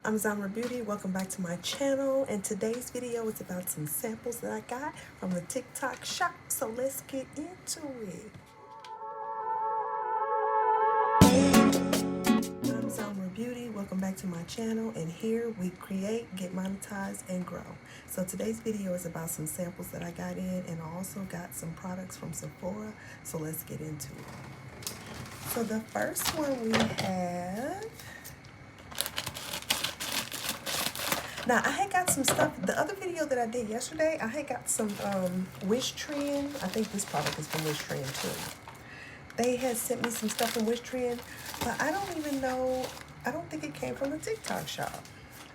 I'm Zamra Beauty. Welcome back to my channel, and today's video is about some samples that I got from the TikTok shop, so let's get into it. I'm Zamra Beauty. Welcome back to my channel, and here we create, get monetized, and grow. So today's video is about some samples that I got in, and I also got some products from Sephora, so let's get into it. So the first one we have... Now, I had got some stuff, the other video that I did yesterday, I had got some Wishtrend. I think this product is from Wishtrend too. They had sent me some stuff from Wishtrend, but I don't even know, I don't think it came from the TikTok shop.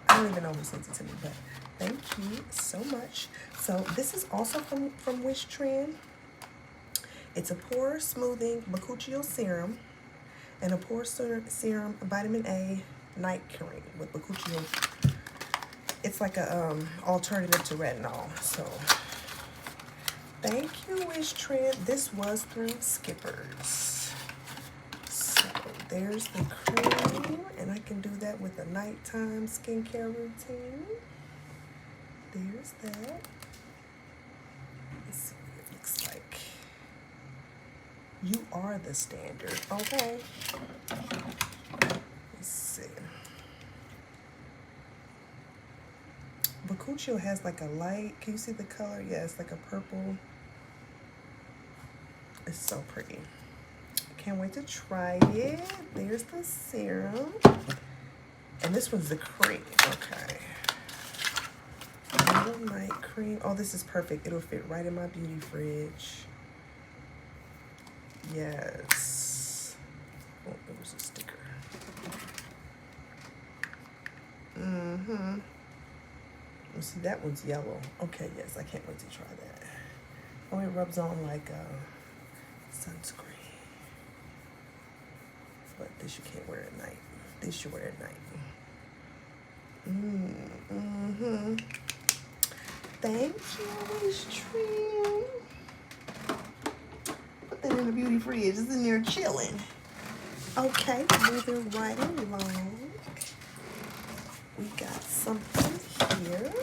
I don't even know who sent it to me, but thank you so much. So this is also from Wishtrend. It's a pore smoothing Bakuchuiol serum and a pore serum vitamin A night cream with Bakuchuiol. It's like a alternative to retinol. So thank you, Wishtrend. This was through Skeepers. So there's the cream, and I can do that with a nighttime skincare routine. There's that. Let's see what it looks like. You are the standard. Okay. Let's see. Bakuchuiol has like a light, can you see the color? Yeah, it's like a purple. It's so pretty. Can't wait to try it. There's the serum. And this one's the cream, okay. Little night cream. Oh, this is perfect. It'll fit right in my beauty fridge. Yes. Oh, it was a sticker. See, that one's yellow. Okay, yes, I can't wait to try that. Oh, it rubs on like sunscreen. But this you can't wear at night. This you wear at night. Thank you, Wishtrend. Put that in the beauty fridge. It's in there chilling. Okay, moving right along. We got something here.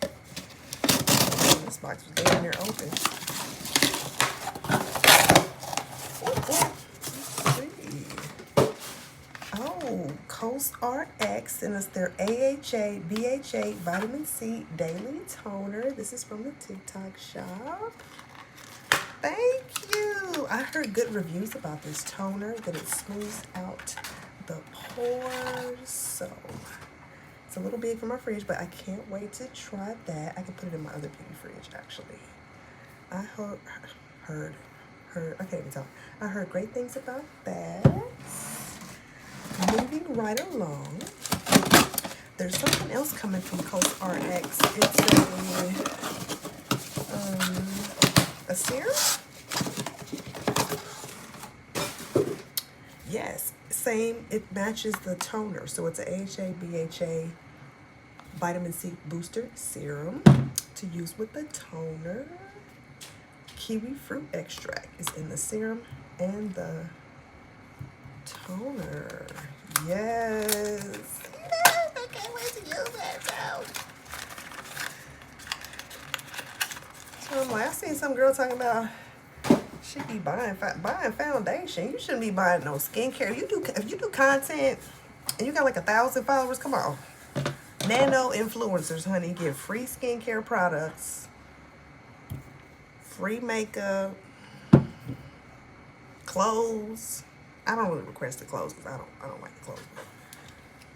Oh, this box was laying there open. Oh, COSRX, and it's their AHA BHA Vitamin C Daily Toner. This is from the TikTok shop. Thank you. I heard good reviews about this toner, that it smooths out the pores. So it's a little big for my fridge, but I can't wait to try that. I can put it in my other beauty fridge, actually. I heard, I can't even talk. I heard great things about that. Moving right along, there's something else coming from COSRX. It's a serum? Yes, same, it matches the toner. So it's a AHA BHA vitamin C booster serum to use with the toner. Kiwi fruit extract is in the serum and the toner. Yes. Yes, I can't wait to use that now. So I'm like, I seen some girl talking about she be buying foundation. You shouldn't be buying no skincare. If you do content and you got like 1,000 followers, come on. Nano influencers, honey, get free skincare products, free makeup, clothes. I don't really request the clothes because I don't like the clothes.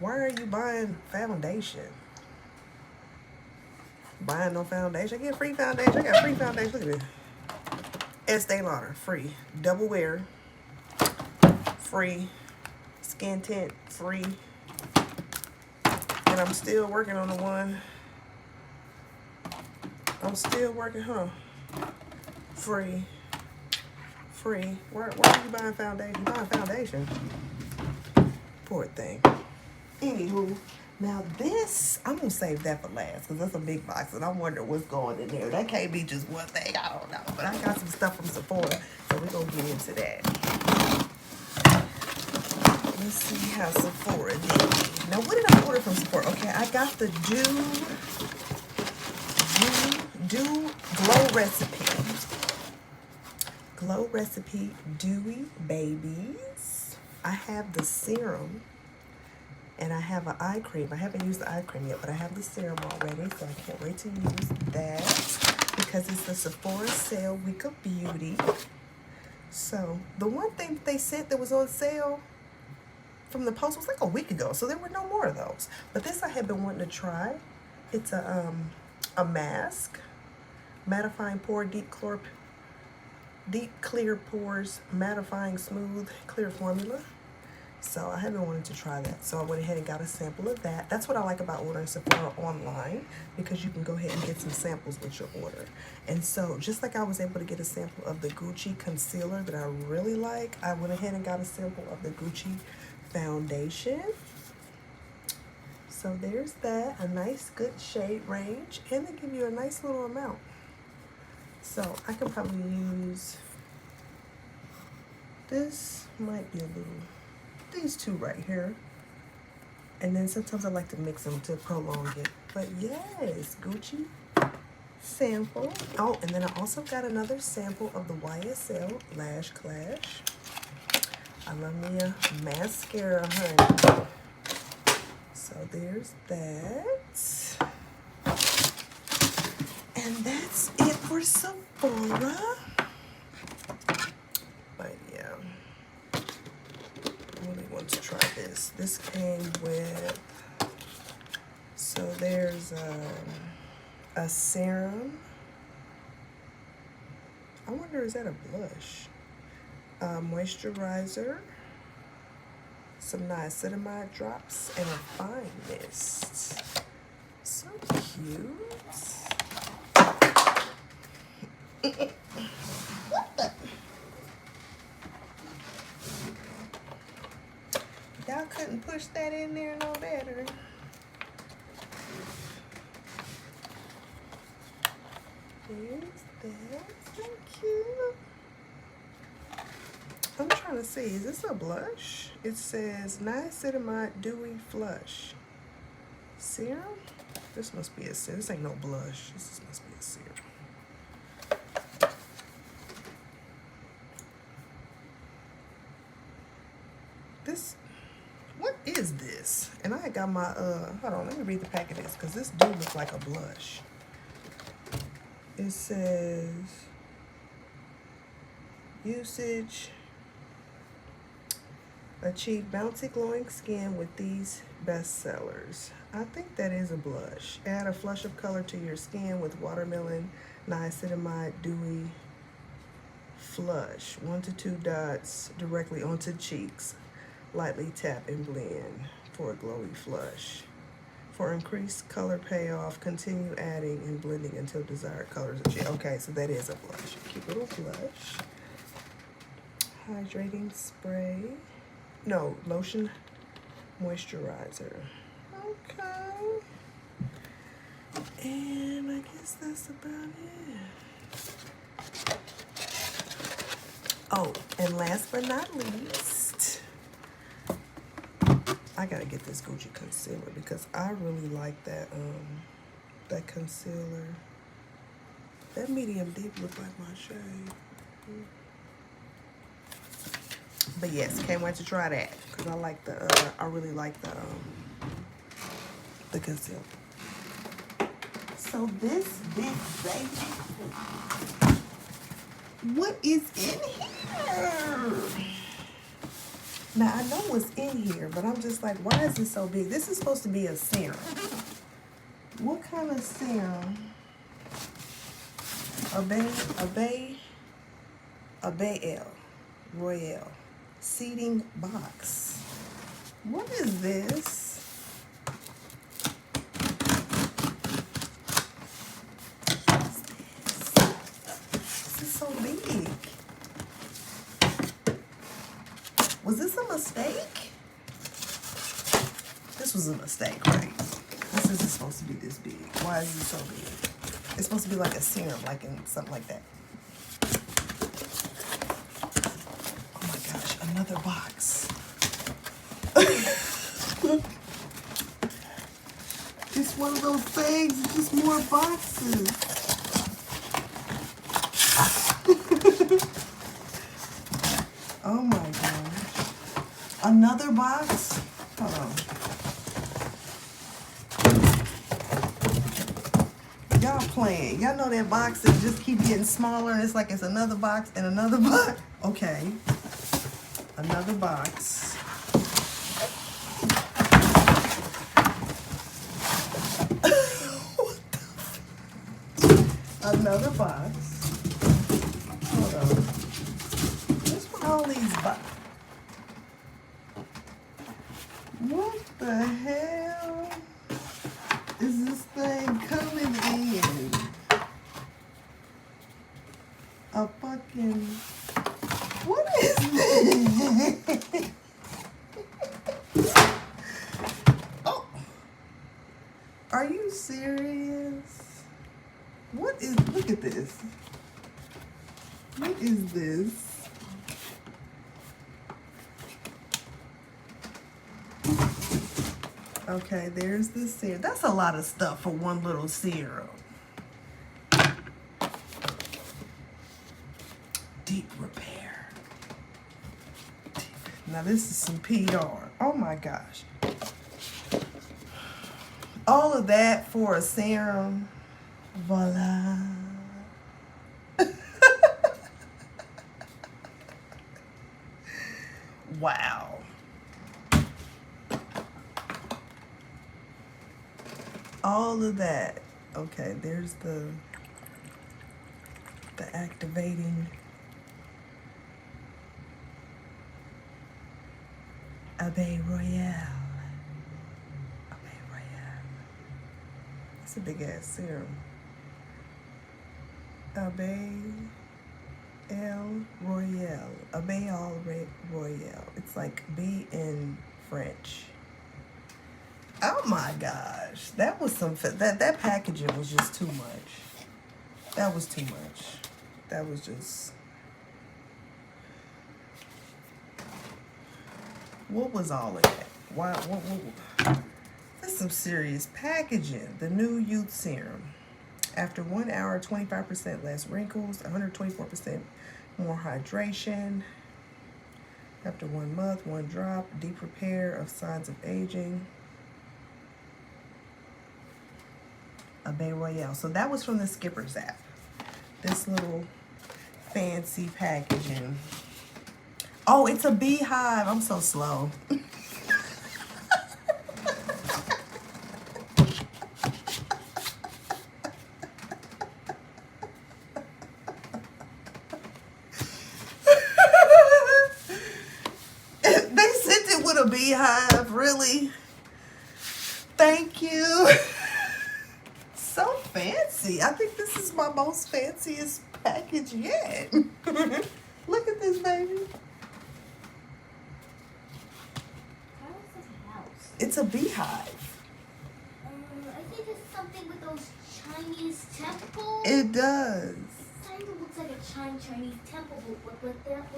Why are you buying foundation? Buying no foundation? Get free foundation. I got free foundation. Look at this. Estee Lauder, free. Double wear, free. Skin tint, free. And I'm still working on the one. I'm still working, free. Free. Where are you buying foundation? Buying foundation. Poor thing. Anywho, now this, I'm going to save that for last because that's a big box and I wonder what's going in there. That can't be just one thing. I don't know. But I got some stuff from Sephora, so we're going to get into that. Let's see how Sephora did. Now, what did I order from Sephora? Okay, I got the Dew Glow Recipe. Glow Recipe Dewy Babies. I have the serum, and I have an eye cream. I haven't used the eye cream yet, but I have the serum already, so I can't wait to use that because it's the Sephora sale week of beauty. So the one thing that they sent that was on sale from the post was like a week ago, so there were no more of those. But this I had been wanting to try. It's a mask, mattifying pore, deep clear pores, mattifying smooth clear formula. So I have been wanting to try that, so I went ahead and got a sample of that. That's what I like about ordering Sephora online, because you can go ahead and get some samples with your order. And so just like I was able to get a sample of the Gucci concealer that I really like, I went ahead and got a sample of the Gucci foundation. So there's that, a nice good shade range, and they give you a nice little amount. So I can probably use this, might be a little, these two right here. And then sometimes I like to mix them to prolong it. But yes, Gucci sample. Oh, and then I also got another sample of the YSL Lash Clash. I love me a mascara, honey. So there's that. And that's it for Sephora. But yeah, I really want to try this. This came with, so there's a serum. I wonder, is that a blush? Moisturizer, some niacinamide drops, and a fine mist. So cute. What the? Y'all couldn't push that in there no better. There's that. So cute. I'm trying to see, is this a blush? It says niacinamide dewy flush serum. This must be a serum. This ain't no blush. This must be a serum. This, what is this? And I got my hold on, let me read the pack of this, because this do look like a blush. It says usage: achieve bouncy glowing skin with these bestsellers. I think that is a blush. Add a flush of color to your skin with watermelon niacinamide dewy flush. 1 to 2 dots directly onto cheeks. Lightly tap and blend for a glowy flush. For increased color payoff, continue adding and blending until desired colors achieved. Okay, so that is a blush. Cute little blush. Hydrating spray. No, lotion moisturizer. Okay. And I guess that's about it. Oh, and last but not least, I gotta get this Gucci concealer because I really like that that concealer. That medium deep look like my shade. But yes, can't wait to try that because I like the I really like the concealer. So this big baby, what is in here? Now I know what's in here, but I'm just like, why is it so big? This is supposed to be a serum. What kind of serum? Abeille Royale seeding box. What is this? This is so big. Was this a mistake? This was a mistake, right? This isn't supposed to be this big. Why is it so big? It's supposed to be like a serum, like in something like that. Oh my gosh, another box. It's one of those things. It's just more boxes. Oh my gosh. Another box? Hold on. Y'all playing. Y'all know that boxes just keep getting smaller. It's like it's another box and another box. Okay. Another box. Another box. Hold on. What's with all these boxes? What the hell is this thing coming in? A fucking... What is this? Oh. Are you serious? What is... Look at this. What is this? Okay, there's the serum. That's a lot of stuff for one little serum. Deep repair. Now this is some PR. Oh my gosh. All of that for a serum. Voila. Wow. All of that. Okay, there's the activating Abeille Royale. Abeille Royale. It's a big ass serum. Abeille Royale. Abeille Royale. It's like B in French. Oh my gosh, that was some, that packaging was just too much. That was too much. That was just, what was all of that? Why, that's some serious packaging. The new youth serum. After 1 hour, 25% less wrinkles, 124% more hydration. After 1 month, 1 drop, deep repair of signs of aging. Abeille Royale. So that was from the Skeepers app. This little fancy packaging. Oh, it's a beehive. I'm so slow. They sent it with a beehive, really? Thank you. So fancy. I think this is my most fanciest package yet. Look at this, baby. How is this a house? It's a beehive. I think it's something with those Chinese temples. It does. It kind of looks like a Chinese temple, but without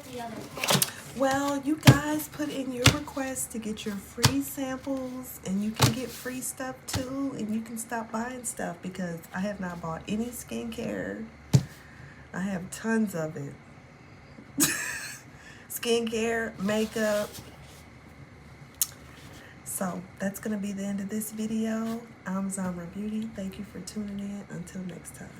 the other parts. Well, you guys put in your request to get your free samples, and you can get free stuff too, and you can stop buying stuff because I have not bought any skincare. I have tons of it. Skincare, makeup. So that's going to be the end of this video. I'm Zamra Beauty. Thank you for tuning in. Until next time.